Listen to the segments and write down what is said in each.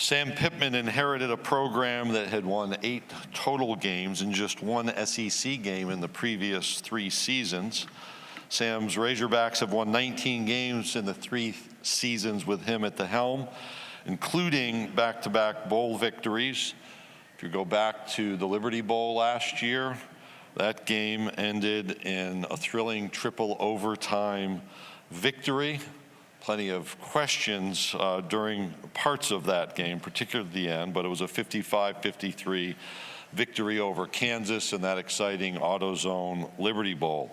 Sam Pittman inherited a program that had won 8 total games and just 1 SEC game in the previous 3 seasons. Sam's Razorbacks have won 19 games in the 3 seasons with him at the helm, including back-to-back bowl victories. If you go back to the Liberty Bowl last year, that game ended in a thrilling triple overtime victory. Plenty of questions during parts of that game, particularly at the end, but it was a 55-53 victory over Kansas in that exciting AutoZone Liberty Bowl.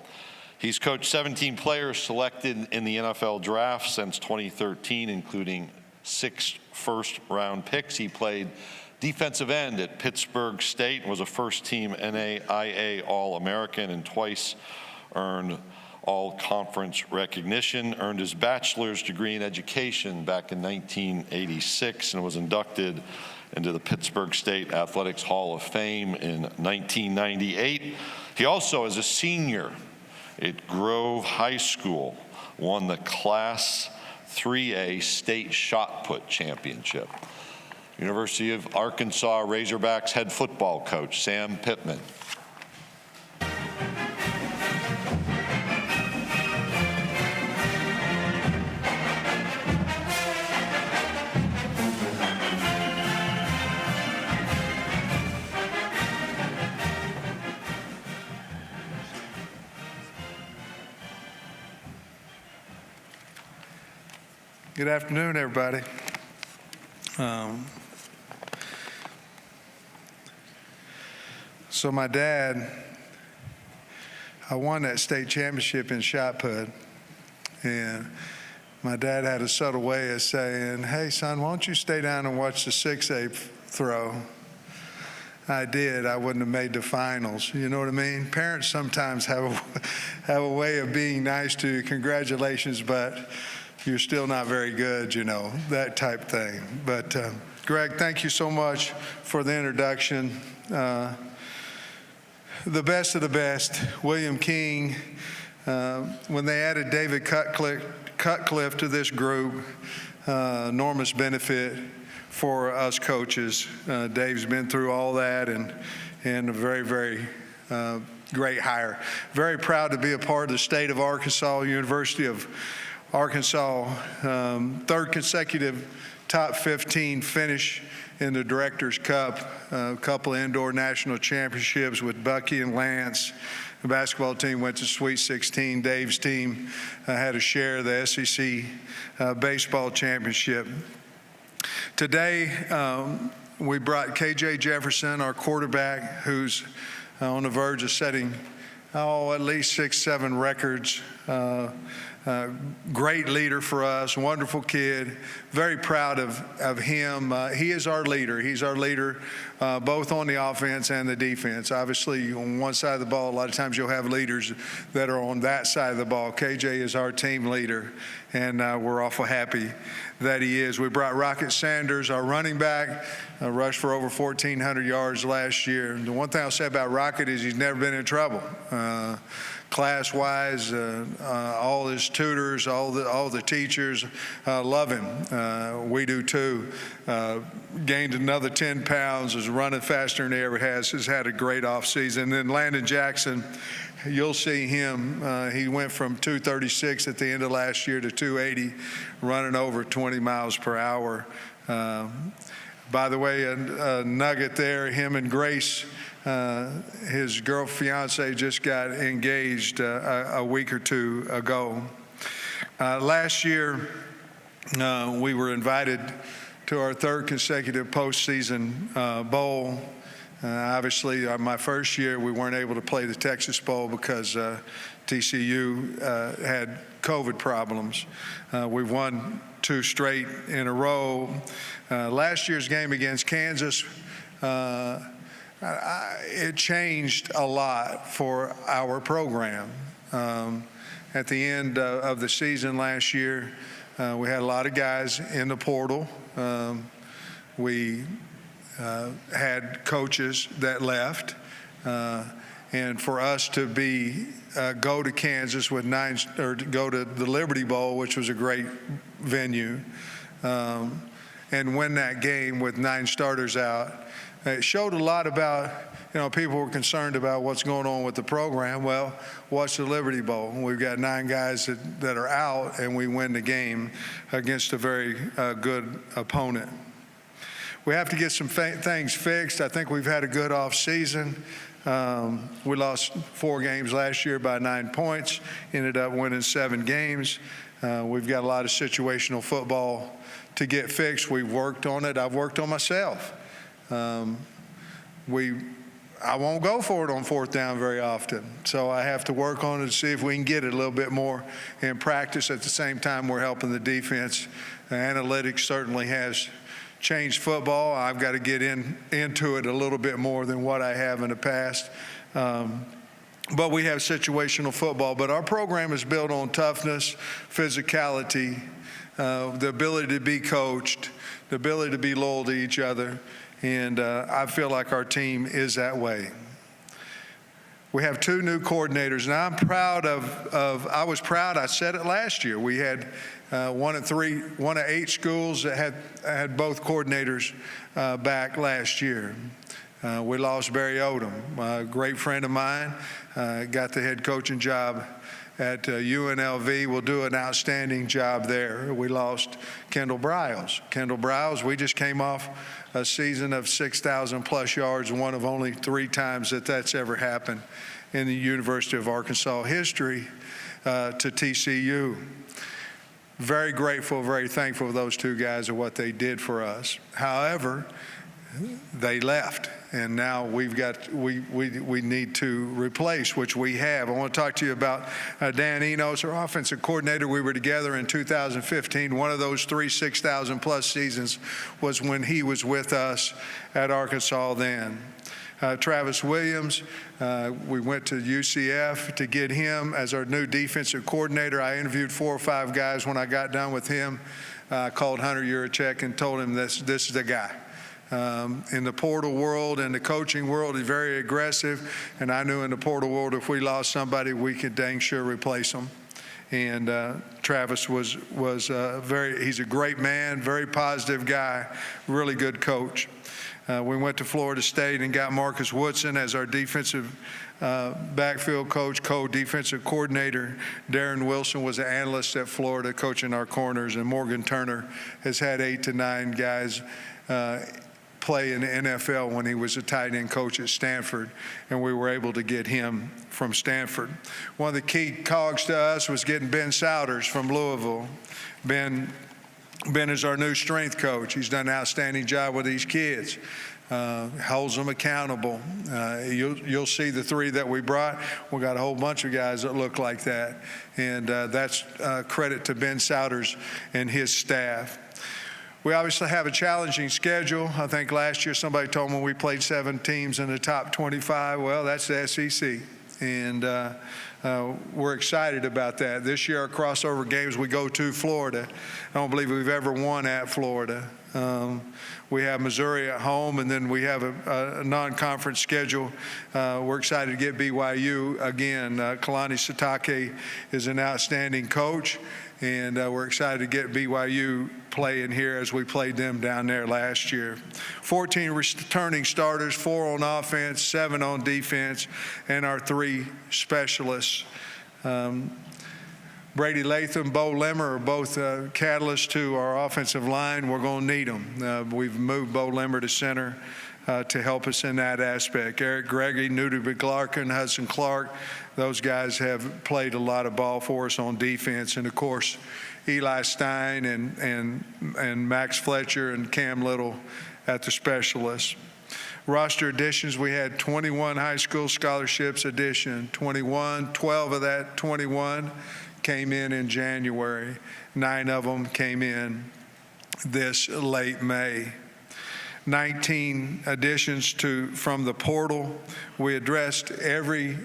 He's coached 17 players selected in the NFL draft since 2013, including 6 first-round picks. He played defensive end at Pittsburgh State, was a first-team NAIA All-American, and twice earned all-conference recognition, earned his bachelor's degree in education back in 1986, and was inducted into the Pittsburgh State Athletics Hall of Fame in 1998. He also, as a senior at Grove High School, won the Class 3A State Shot Put Championship. University of Arkansas Razorbacks head football coach Sam Pittman. Good afternoon, everybody. So my dad, I won that state championship in shot put, and my dad had a subtle way of saying, "Hey, son, why don't you stay down and watch the 6A throw?" I did. I wouldn't have made the finals. You know what I mean? Parents sometimes have a way of being nice to you. Congratulations, but you're still not very good, you know, that type thing. But Greg, thank you so much for the introduction. The best of the best, William King. When they added David Cutcliffe to this group, enormous benefit for us coaches. Dave's been through all that, and a very, very great hire. Very proud to be a part of the state of Arkansas, University of Arkansas, 3rd consecutive top 15 finish in the Director's Cup, a couple of indoor national championships with Bucky and Lance. The basketball team went to Sweet 16. Dave's team had a share of the SEC baseball championship. Today, we brought KJ Jefferson, our quarterback, who's on the verge of setting, at least 6-7 records. Great leader for us, wonderful kid. Very proud of him. He is our leader. He's our leader both on the offense and the defense. Obviously, on one side of the ball, a lot of times you'll have leaders that are on that side of the ball. KJ is our team leader, and we're awful happy that he is. We brought Rocket Sanders, our running back, rushed for over 1,400 yards last year. The one thing I'll say about Rocket is he's never been in trouble. Class-wise, all his tutors, all the teachers love him. We do too. Gained another 10 pounds, is running faster than he ever has had a great offseason. And then Landon Jackson, you'll see him. He went from 236 at the end of last year to 280, running over 20 miles per hour. By the way, a nugget there, him and Grace, his fiance just got engaged a week or 2 ago. Last year, we were invited to our 3rd consecutive postseason bowl. Obviously, my first year, we weren't able to play the Texas Bowl because TCU had COVID problems. We've won 2 straight in a row. Last year's game against Kansas, it changed a lot for our program. At the end of the season last year, we had a lot of guys in the portal. We had coaches that left, and for us to go to Kansas with go to the Liberty Bowl, which was a great venue, and win that game with 9 starters out. It showed a lot about, people were concerned about what's going on with the program. Well, watch the Liberty Bowl. We've got 9 guys that are out, and we win the game against a very good opponent. We have to get some things fixed. I think we've had a good off season. We lost 4 games last year by 9 points, ended up winning 7 games. We've got a lot of situational football to get fixed. We've worked on it. I've worked on myself. I won't go for it on 4th down very often, so I have to work on it to see if we can get it a little bit more in practice. At the same time, we're helping the defense. Analytics certainly has changed football. I've got to get into it a little bit more than what I have in the past. But we have situational football. But our program is built on toughness, physicality, the ability to be coached, the ability to be loyal to each other. And I feel like our team is that way. We have 2 new coordinators, and I'm proud I was proud, I said it last year. We had one of 8 schools that had both coordinators back last year. We lost Barry Odom, a great friend of mine, got the head coaching job at UNLV, will do an outstanding job there. We lost Kendall Briles. Kendall Briles, we just came off a season of 6,000 plus yards, one of only 3 times that's ever happened in the University of Arkansas history to TCU. Very grateful, very thankful for those 2 guys and what they did for us. However, they left, and now we need to replace, which we have. I want to talk to you about Dan Enos, our offensive coordinator. We were together in 2015. One of those 3 6,000 plus seasons was when he was with us at Arkansas then. Travis Williams, we went to UCF to get him as our new defensive coordinator. I interviewed 4 or 5 guys when I got done with him. I called Hunter Yurachek and told him this is the guy. In the portal world and the coaching world, he's very aggressive, and I knew in the portal world if we lost somebody, we could dang sure replace them. And Travis he's a great man, very positive guy, really good coach. We went to Florida State and got Marcus Woodson as our defensive backfield coach, co-defensive coordinator. Darren Wilson was an analyst at Florida coaching our corners, and Morgan Turner has had 8 to 9 guys play in the NFL when he was a tight end coach at Stanford, and we were able to get him from Stanford. One of the key cogs to us was getting Ben Souders from Louisville. Ben is our new strength coach. He's done an outstanding job with these kids. Holds them accountable. You'll see the 3 that we brought. We got a whole bunch of guys that look like that, and that's credit to Ben Souders and his staff. We obviously have a challenging schedule. I think last year somebody told me we played 7 teams in the top 25. Well, that's the SEC, and we're excited about that. This year, our crossover games, we go to Florida. I don't believe we've ever won at Florida. We have Missouri at home, and then we have a non-conference schedule. We're excited to get BYU again. Kalani Sitake is an outstanding coach, and we're excited to get BYU playing here as we played them down there last year. 14 returning starters, 4 on offense, 7 on defense, and our 3 specialists. Brady Latham, Bo Lemmer are both catalysts to our offensive line. We're going to need them. We've moved Bo Lemmer to center to help us in that aspect. Eric Gregory, Nudie McLarkin, Hudson Clark, those guys have played a lot of ball for us on defense. And, of course, Eli Stein and Max Fletcher and Cam Little at the specialists. Roster additions, we had 21 high school scholarships addition, 12 of that 21 came in January. 9 of them came in this late May. 19 additions from the portal. We addressed every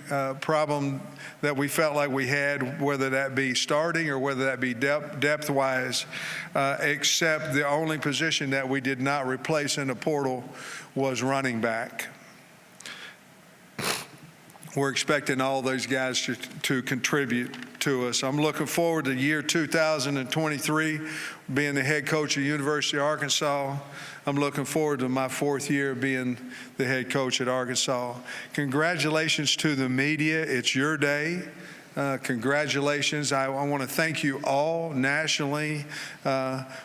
problem that we felt like we had, whether that be starting or whether that be depth-wise, except the only position that we did not replace in the portal was running back. We're expecting all those guys to contribute to us. I'm looking forward to year 2023, being the head coach of University of Arkansas. I'm looking forward to my 4th year being the head coach at Arkansas. Congratulations to the media. It's your day. Congratulations. I want to thank you all nationally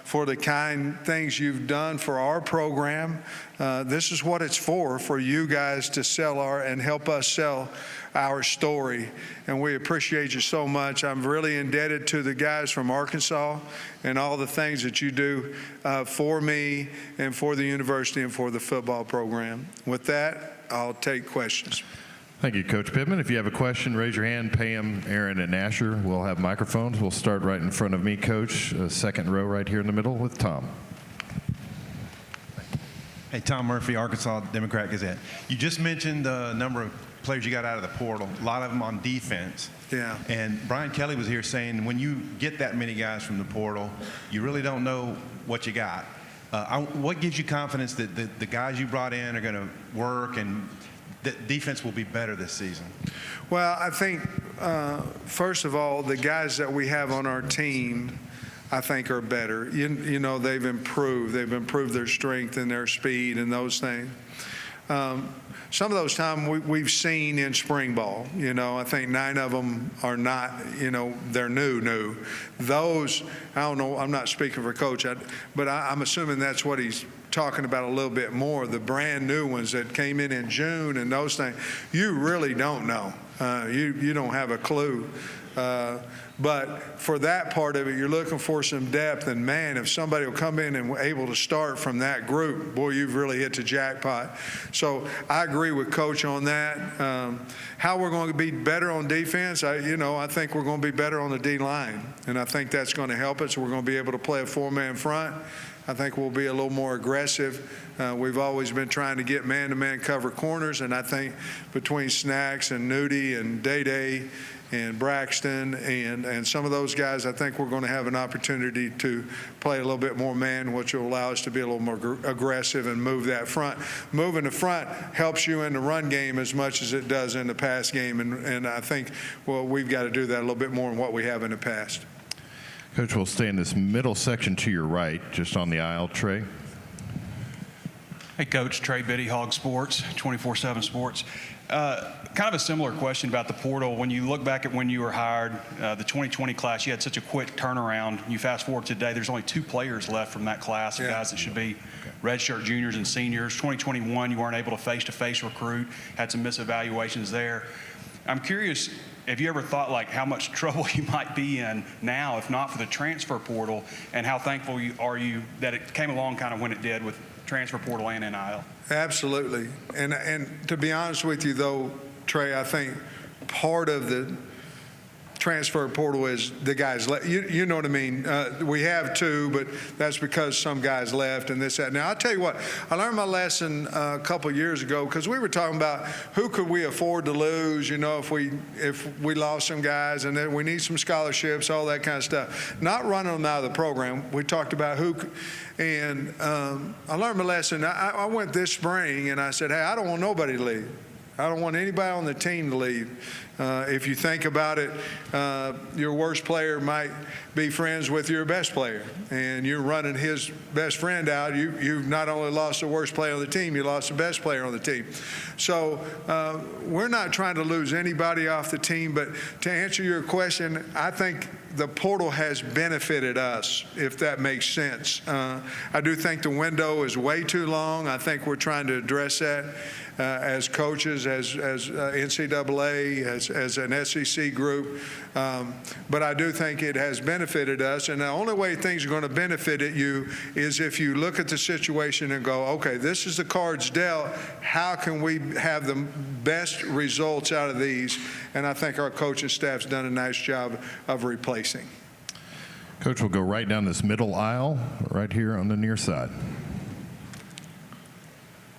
for the kind things you've done for our program. This is what it's for you guys to sell and help us sell our story. And we appreciate you so much. I'm really indebted to the guys from Arkansas and all the things that you do for me and for the university and for the football program. With that, I'll take questions. Thank you, Coach Pittman. If you have a question, raise your hand. Pam, Aaron, and Asher will have microphones. We'll start right in front of me, Coach. Second row right here in the middle with Tom. Hey, Tom Murphy, Arkansas Democrat-Gazette. You just mentioned the number of players you got out of the portal, a lot of them on defense. Yeah. And Brian Kelly was here saying when you get that many guys from the portal, you really don't know what you got. What gives you confidence that the guys you brought in are going to work and that defense will be better this season? Well, I think, first of all, the guys that we have on our team, I think, are better. You know, they've improved. They've improved their strength and their speed and those things. Some of those times we've seen in spring ball. You know, I think 9 of them are not, you know, they're new. Those, I don't know, I'm not speaking for Coach, but I'm assuming that's what he's talking about a little bit more, the brand new ones that came in June and those things. You really don't know. You don't have a clue. But for that part of it, you're looking for some depth. And, man, if somebody will come in and able to start from that group, boy, you've really hit the jackpot. So I agree with Coach on that. How we're going to be better on defense, I think we're going to be better on the D-line. And I think that's going to help us. We're going to be able to play a 4-man front. I think we'll be a little more aggressive. We've always been trying to get man-to-man cover corners, and I think between Snacks and Nudie and Day and Braxton and some of those guys, I think we're going to have an opportunity to play a little bit more man, which will allow us to be a little more aggressive and move that front. Moving the front helps you in the run game as much as it does in the pass game, and I think, well, we've got to do that a little bit more than what we have in the past. Coach, we'll stay in this middle section to your right, just on the aisle. Trey. Hey, Coach. Trey Biddy, Hog Sports, 24/7 Sports. Kind of a similar question about the portal. When you look back at when you were hired, the 2020 class, you had such a quick turnaround. You fast forward to today, there's only 2 players left from that class, guys that should be redshirt juniors and seniors. 2021, you weren't able to face-to-face recruit, had some misevaluations there. I'm curious, have you ever thought like how much trouble you might be in now if not for the transfer portal, and how thankful are you that it came along kind of when it did with transfer portal and NIL? Absolutely. And to be honest with you, though, Trey, I think part of the transfer portal is the guys left. You know what I mean? We have 2, but that's because some guys left and this, that. Now, I'll tell you what, I learned my lesson a couple years ago because we were talking about who could we afford to lose, you know, if we lost some guys, and then we need some scholarships, all that kind of stuff. Not running them out of the program. We talked about who could, and I learned my lesson. I went this spring and I said, hey, I don't want nobody to leave. I don't want anybody on the team to leave. If you think about it, your worst player might be friends with your best player, and you're running his best friend out. You've not only lost the worst player on the team, you lost the best player on the team. So we're not trying to lose anybody off the team, but to answer your question, I think the portal has benefited us, if that makes sense. I do think the window is way too long. I think we're trying to address that as coaches, as NCAA, as an SEC group. But I do think it has benefited us. And the only way things are going to benefit you is if you look at the situation and go, okay, this is the cards dealt. How can we have the best results out of these? And I think our coaching staff's done a nice job of replacing. Coach, we'll go right down this middle aisle, right here on the near side.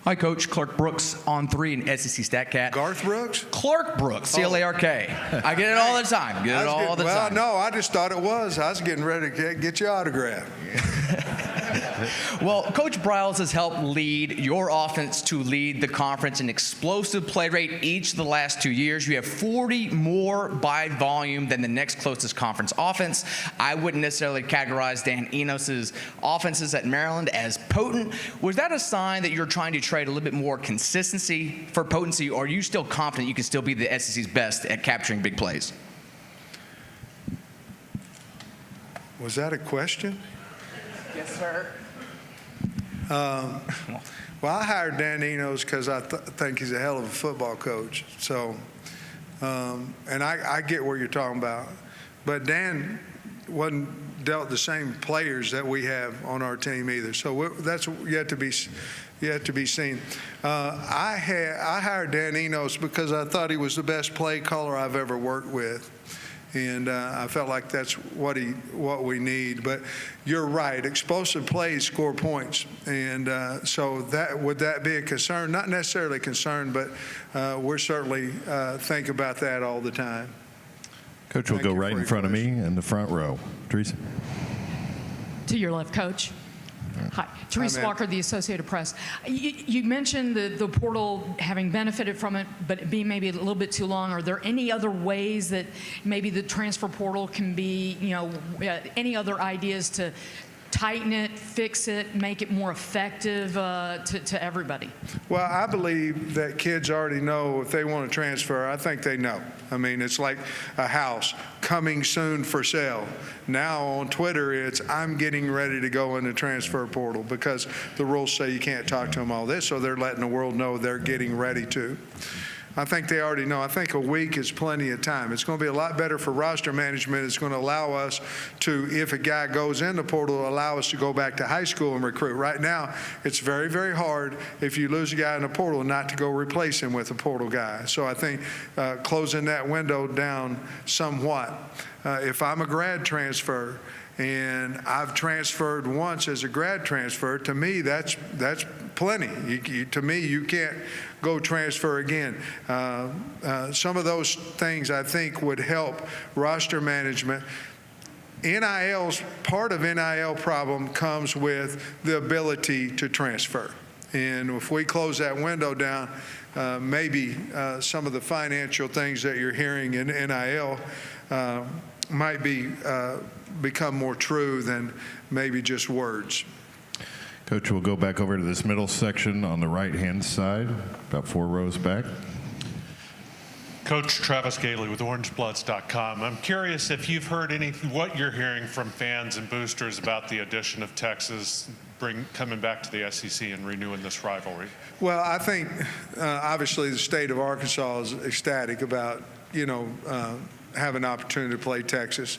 Hi, Coach. Clark Brooks on 3 in SEC StatCat. Garth Brooks? Clark Brooks, C-L-A-R-K. I get it all the time. Well, no, I just thought it was. I was getting ready to get your autograph. Well, Coach Briles has helped lead your offense to lead the conference in explosive play rate each of the last 2 years. You have 40 more by volume than the next closest conference offense. I wouldn't necessarily categorize Dan Enos's offenses at Maryland as potent. Was that a sign that you're trying to trade a little bit more consistency for potency, or are you still confident you can still be the SEC's best at capturing big plays? Was that a question? Yes, sir. Well, I hired Dan Enos because I think he's a hell of a football coach. So, and I get what you're talking about. But Dan wasn't dealt the same players that we have on our team either. So that's yet to be seen. I hired Dan Enos because I thought he was the best play caller I've ever worked with. And I felt like that's what we need. But you're right, explosive plays score points, and so would that be a concern? Not necessarily a concern, but we're certainly think about that all the time. Coach will go right in front of me in the front row. Teresa. To your left, Coach. Hi, Teresa Walker, the Associated Press. You mentioned the portal having benefited from it, but it being maybe a little bit too long. Are there any other ways that maybe the transfer portal can be, any other ideas to tighten it, fix it, make it more effective to everybody? Well, I believe that kids already know if they want to transfer. I think they know. I mean, it's like a house coming soon for sale. Now on Twitter, it's I'm getting ready to go in the transfer portal because the rules say you can't talk to them all this, so they're letting the world know they're getting ready to. I think they already know. I think a week is plenty of time. It's going to be a lot better for roster management. It's going to allow us to, if a guy goes in the portal, allow us to go back to high school and recruit. Right now, it's very, very hard if you lose a guy in the portal not to go replace him with a portal guy. So I think closing that window down somewhat. If I'm a grad transfer, and I've transferred once as a grad transfer, to me, that's plenty. To me, you can't go transfer again. Some of those things I think would help roster management. Part of NIL problem comes with the ability to transfer. And if we close that window down, maybe some of the financial things that you're hearing in NIL might become more true than maybe just words. Coach, we'll go back over to this middle section on the right-hand side, about 4 rows back. Coach Travis Gailey with OrangeBloods.com. I'm curious if you've heard what you're hearing from fans and boosters about the addition of Texas coming back to the SEC and renewing this rivalry. Well, I think obviously the state of Arkansas is ecstatic about have an opportunity to play Texas.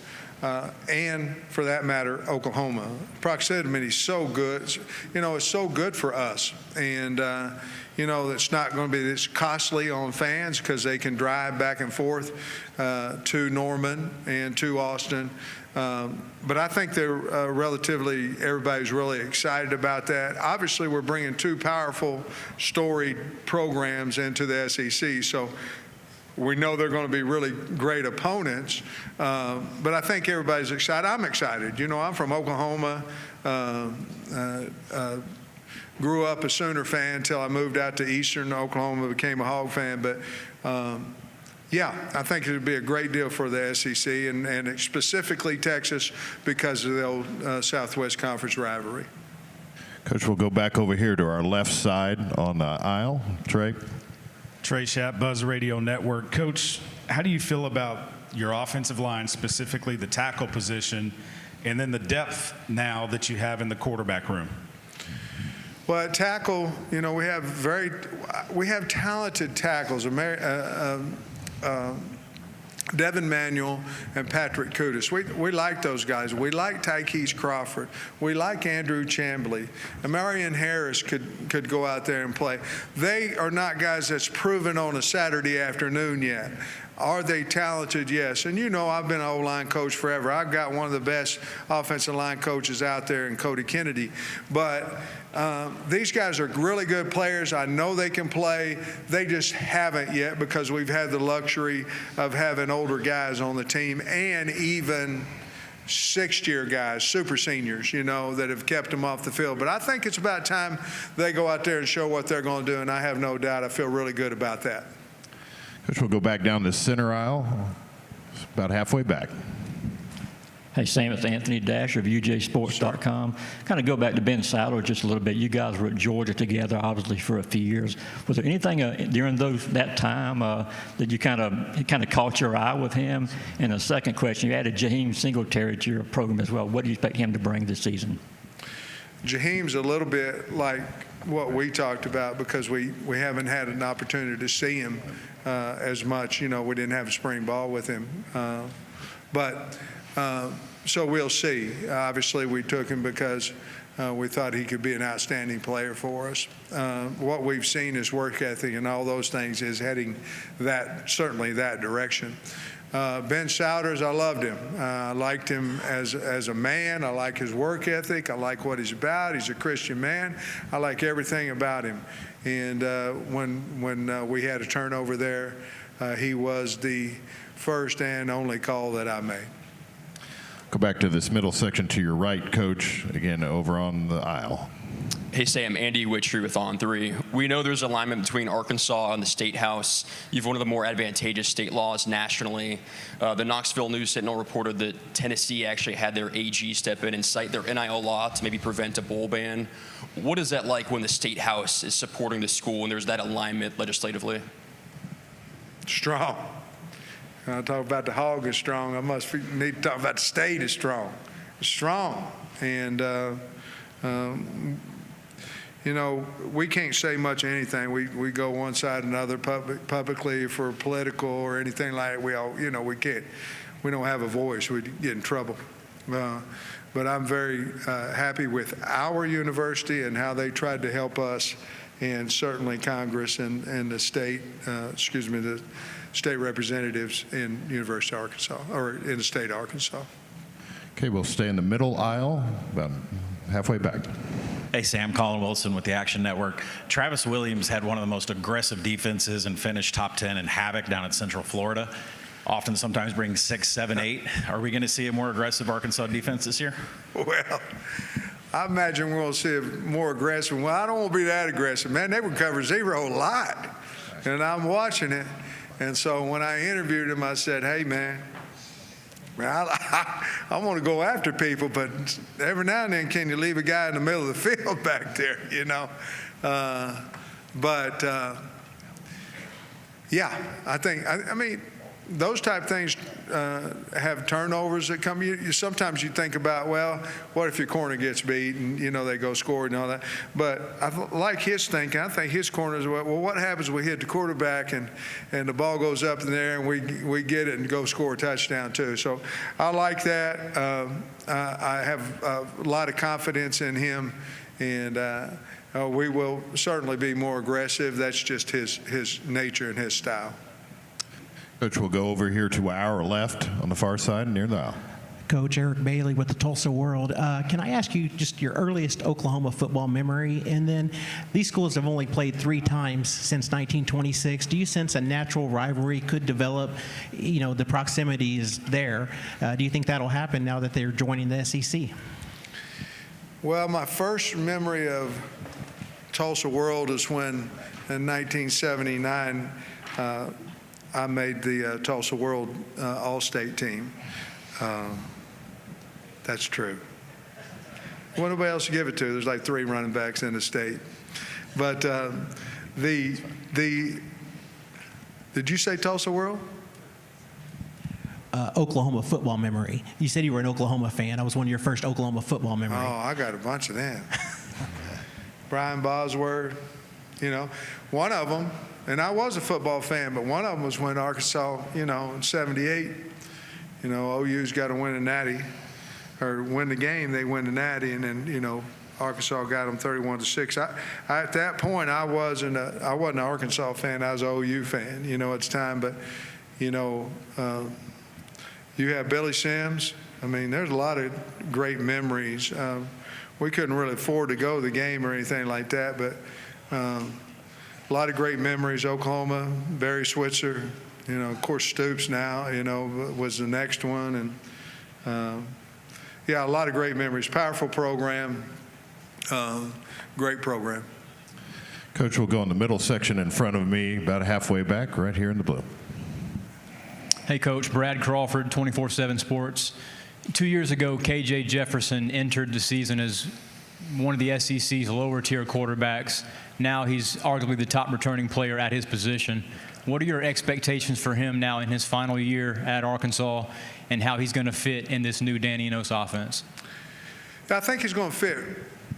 And for that matter, Oklahoma. Proximity is so good. It's so good for us. And, it's not going to be this costly on fans because they can drive back and forth to Norman and to Austin. But I think everybody's really excited about that. Obviously, we're bringing 2 powerful, storied programs into the SEC. So we know they're going to be really great opponents, but I think everybody's excited. I'm excited. I'm from Oklahoma, grew up a Sooner fan until I moved out to Eastern Oklahoma, became a Hog fan. But, I think it would be a great deal for the SEC and specifically Texas because of the old Southwest Conference rivalry. Coach, we'll go back over here to our left side on the aisle. Trey Schapp, Buzz Radio Network. Coach, how do you feel about your offensive line, specifically the tackle position, and then the depth now that you have in the quarterback room? Well, at tackle, we have talented tackles. Devin Manuel and Patrick Kudus. We like those guys. We like Tykees Crawford. We like Andrew Chambly. And Marion Harris could go out there and play. They are not guys that's proven on a Saturday afternoon yet. Are they talented? Yes. And I've been an O-line coach forever. I've got one of the best offensive line coaches out there in Cody Kennedy. But these guys are really good players. I know they can play. They just haven't yet because we've had the luxury of having older guys on the team and even sixth-year guys, super seniors, that have kept them off the field. But I think it's about time they go out there and show what they're going to do, and I have no doubt I feel really good about that. Coach, we'll go back down the center aisle, about halfway back. Hey, Sam, it's Anthony Dash of UJSports.com. Kind of go back to Ben Saddler just a little bit. You guys were at Georgia together, obviously, for a few years. Was there anything during that time that you kind of caught your eye with him? And a second question, you added Jaheim Singletary to your program as well. What do you expect him to bring this season? Jaheim's a little bit like what we talked about because we haven't had an opportunity to see him as much. We didn't have a spring ball with him. So we'll see. Obviously, we took him because we thought he could be an outstanding player for us. What we've seen is work ethic and all those things is heading certainly that direction. Ben Souders, I loved him. I liked him as a man. I like his work ethic. I like what he's about. He's a Christian man. I like everything about him. And when we had a turnover there, he was the first and only call that I made. Go back to this middle section to your right, Coach, again, over on the aisle. Hey, Sam, Andy Witchery with On 3. We know there's alignment between Arkansas and the State House. You've one of the more advantageous state laws nationally. The Knoxville News Sentinel reported that Tennessee actually had their AG step in and cite their NIL law to maybe prevent a bowl ban. What is that like when the State House is supporting the school and there's that alignment legislatively? Strong. I talk about the hog is strong. I must need to talk about the state is strong. It's strong. And, we can't say much of anything. We go one side or another publicly for political or anything like that. We don't have a voice. We get in trouble. But I'm very happy with our university and how they tried to help us, and certainly Congress and the state, the state representatives in University of Arkansas, or in the state of Arkansas. Okay, we'll stay in the middle aisle, about halfway back. Hey, Sam, Colin Wilson with the Action Network. Travis Williams had one of the most aggressive defenses and finished top 10 in Havoc down in Central Florida. Often sometimes brings 6, 7, 8. Are we going to see a more aggressive Arkansas defense this year? Well, I imagine we'll see a more aggressive. Well, I don't want to be that aggressive. Man, they would cover zero a lot. And I'm watching it. And so when I interviewed him, I said, hey, man, I want to go after people, but every now and then, can you leave a guy in the middle of the field back there, yeah, I mean, those type of things have turnovers that come. Sometimes you think about, well, what if your corner gets beat and, they go score and all that. But I like his thinking. I think his corner is, well, what happens when we hit the quarterback and the ball goes up in the air and we get it and go score a touchdown too. So I like that. I have a lot of confidence in him, and we will certainly be more aggressive. That's just his nature and his style. Coach, we'll go over here to our left on the far side near the aisle. Coach Eric Bailey with the Tulsa World. Can I ask you just your earliest Oklahoma football memory? And then these schools have only played 3 times since 1926. Do you sense a natural rivalry could develop? The proximity is there. Do you think that'll happen now that they're joining the SEC? Well, my first memory of Tulsa World is when in 1979 I made the Tulsa World All-State team. That's true. Well, nobody else to give it to. There's like 3 running backs in the state. But did you say Tulsa World? Oklahoma football memory. You said you were an Oklahoma fan. I was one of your first Oklahoma football memory. Oh, I got a bunch of them. Brian Bosworth, one of them. And I was a football fan, but one of them was when Arkansas, in 78, OU's got to win a natty, or win the game, they win the natty, and then, Arkansas got them 31-6. At that point, I wasn't an Arkansas fan, I was an OU fan, at the time. But, you have Billy Sims. I mean, there's a lot of great memories. We couldn't really afford to go to the game or anything like that, but a lot of great memories. Oklahoma, Barry Switzer, of course Stoops now, was the next one, and yeah, a lot of great memories. Powerful program, great program. Coach will go in the middle section in front of me, about halfway back, right here in the blue. Hey, Coach. Brad Crawford, 24/7 Sports. 2 years ago, KJ Jefferson entered the season as one of the SEC's lower-tier quarterbacks. Now he's arguably the top returning player at his position. What are your expectations for him now in his final year at Arkansas, and how he's going to fit in this new Dan Enos offense? I think he's going to fit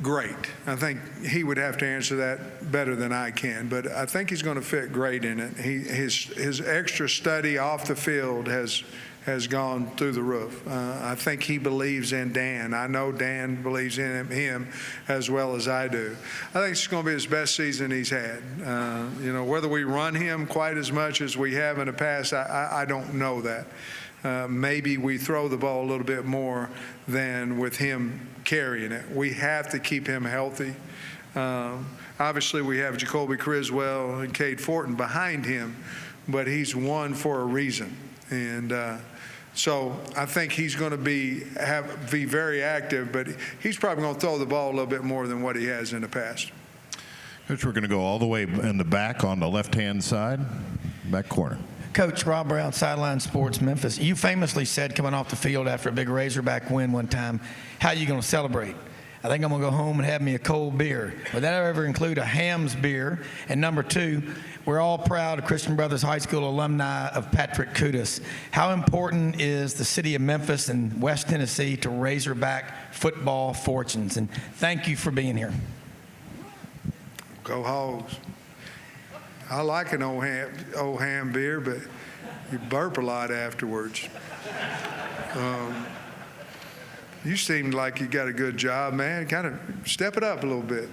great. I think he would have to answer that better than I can, but I think he's going to fit great in it. His extra study off the field has gone through the roof. I think he believes in Dan. I know Dan believes in him as well as I do. I think it's going to be his best season he's had. Whether we run him quite as much as we have in the past, I don't know that. Maybe we throw the ball a little bit more than with him carrying it. We have to keep him healthy. Obviously, we have Jacoby Criswell and Cade Fortin behind him, but he's one for a reason. And so I think he's going to be very active, but he's probably going to throw the ball a little bit more than what he has in the past. Coach, we're going to go all the way in the back on the left-hand side, back corner. Coach, Rob Brown, Sideline Sports, Memphis. You famously said coming off the field after a big Razorback win one time, how are you going to celebrate? I think I'm going to go home and have me a cold beer. Would that ever include a Hamm's beer? And number two, we're all proud of Christian Brothers High School alumni of Patrick Kudas. How important is the city of Memphis and West Tennessee to Razorback football fortunes? And thank you for being here. Go Hogs. I like an old ham beer, but you burp a lot afterwards. You seem like you got a good job, man. Kind of step it up a little bit.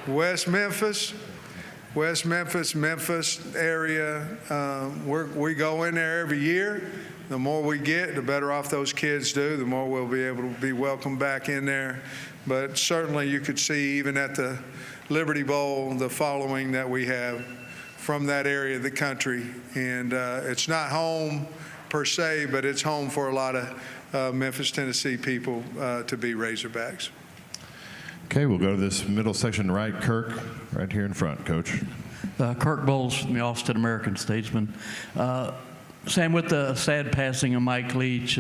West Memphis area, we go in there every year. The more we get, the better off those kids do, the more we'll be able to be welcomed back in there. But certainly you could see even at the Liberty Bowl, the following that we have from that area of the country. And it's not home per se, but it's home for a lot of Memphis, Tennessee people to be Razorbacks. Okay, we'll go to this middle section right. Kirk, right here in front, Coach. Kirk Bowles from the Austin American Statesman. Sam, with the sad passing of Mike Leach,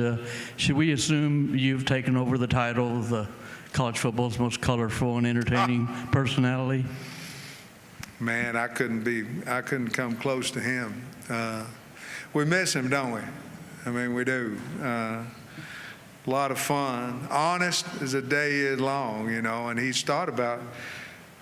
should we assume you've taken over the title of the college football's most colorful and entertaining personality? Man, I couldn't come close to him. We miss him, don't we? I mean, we do. A lot of fun. Honest as the day is long, and he's thought about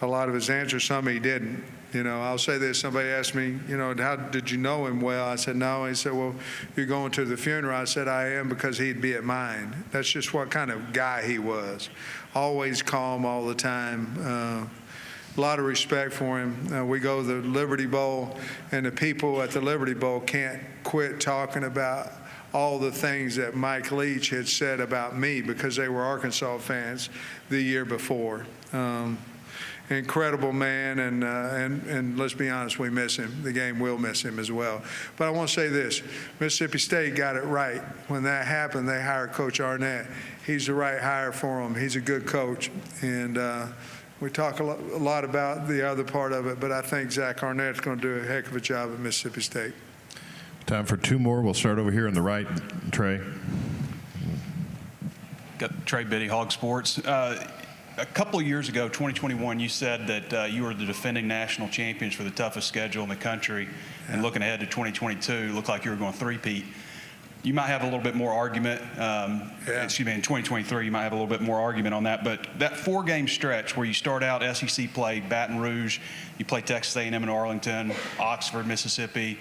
a lot of his answers. Some he didn't. I'll say this. Somebody asked me, how did you know him well? I said, no. He said, well, you're going to the funeral. I said, I am, because he'd be at mine. That's just what kind of guy he was. Always calm all the time. A lot of respect for him. We go to the Liberty Bowl, and the people at the Liberty Bowl can't quit talking about all the things that Mike Leach had said about me, because they were Arkansas fans the year before. Incredible man, and let's be honest, we miss him. The game will miss him as well. But I want to say this. Mississippi State got it right. When that happened, they hired Coach Arnett. He's the right hire for him. He's a good coach. And we talk a lot about the other part of it, but I think Zach Arnett's going to do a heck of a job at Mississippi State. Time for two more. We'll start over here on the right, Trey. Got Trey Biddy, Hog Sports. A couple of years ago, 2021, you said that you were the defending national champions for the toughest schedule in the country. Yeah. And looking ahead to 2022, looked like you were going to three-peat. You might have a little bit more argument. In 2023, you might have a little bit more argument on that. But that four-game stretch where you start out SEC play, Baton Rouge, you play Texas A&M and Arlington, Oxford, Mississippi,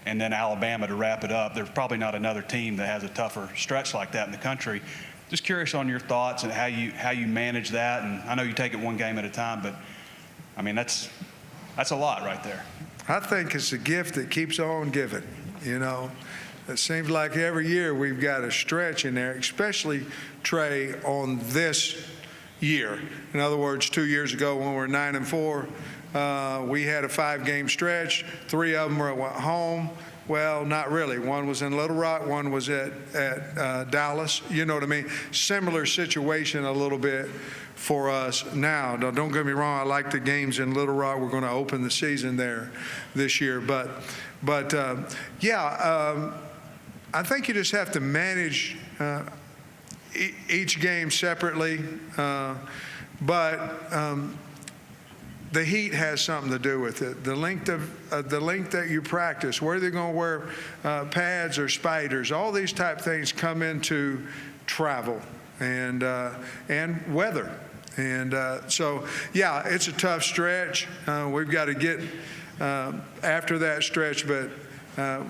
and then Alabama to wrap it up. There's probably not another team that has a tougher stretch like that in the country. Just curious on your thoughts and how you manage that. And I know you take it one game at a time, but I mean that's a lot right there. I think it's a gift that keeps on giving. It seems like every year we've got a stretch in there, especially, Trey, on this year. In other words, 2 years ago when we were 9-4, we had a 5-game stretch. 3 of them were at home. Well, not really. One was in Little Rock, one was at Dallas. You know what I mean? Similar situation a little bit for us now. Now, don't get me wrong, I like the games in Little Rock. We're going to open the season there this year. But I think you just have to manage each game separately. The heat has something to do with it. The length that you practice, where they're going to wear pads or spiders, all these type things come into travel and weather. And so, yeah, it's a tough stretch. We've got to get after that stretch, but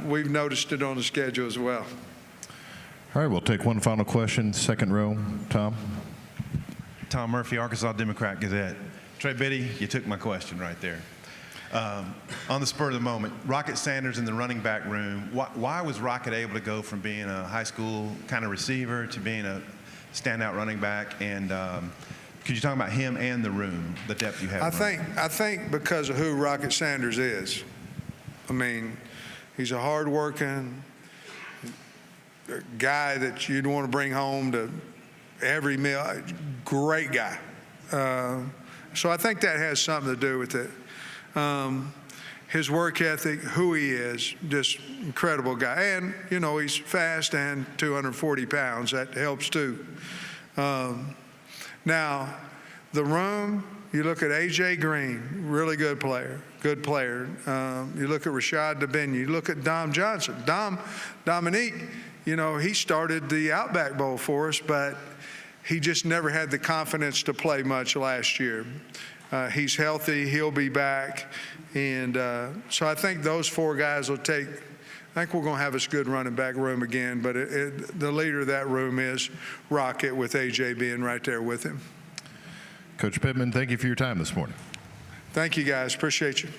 we've noticed it on the schedule as well. All right, we'll take one final question. Second row, Tom. Tom Murphy, Arkansas Democrat-Gazette. Trey Biddy, you took my question right there. On the spur of the moment, Rocket Sanders in the running back room, why was Rocket able to go from being a high school kind of receiver to being a standout running back? And could you talk about him and the room, the depth you have? I think because of who Rocket Sanders is. I mean, he's a hard-working guy that you'd want to bring home to every meal. Great guy. So I think that has something to do with it. His work ethic, who he is, just incredible guy. And, you know, he's fast and 240 pounds. That helps too. Now, the room, you look at A.J. Green, really good player, good player. You look at Rashad DeBen, you look at Dom Johnson. Dominique, you know, he started the Outback Bowl for us, but he just never had the confidence to play much last year. He's healthy. He'll be back. And so I think those four guys will take – I think we're going to have a good running back room again. But the leader of that room is Rocket, with A.J. being right there with him. Coach Pittman, thank you for your time this morning. Thank you, guys. Appreciate you.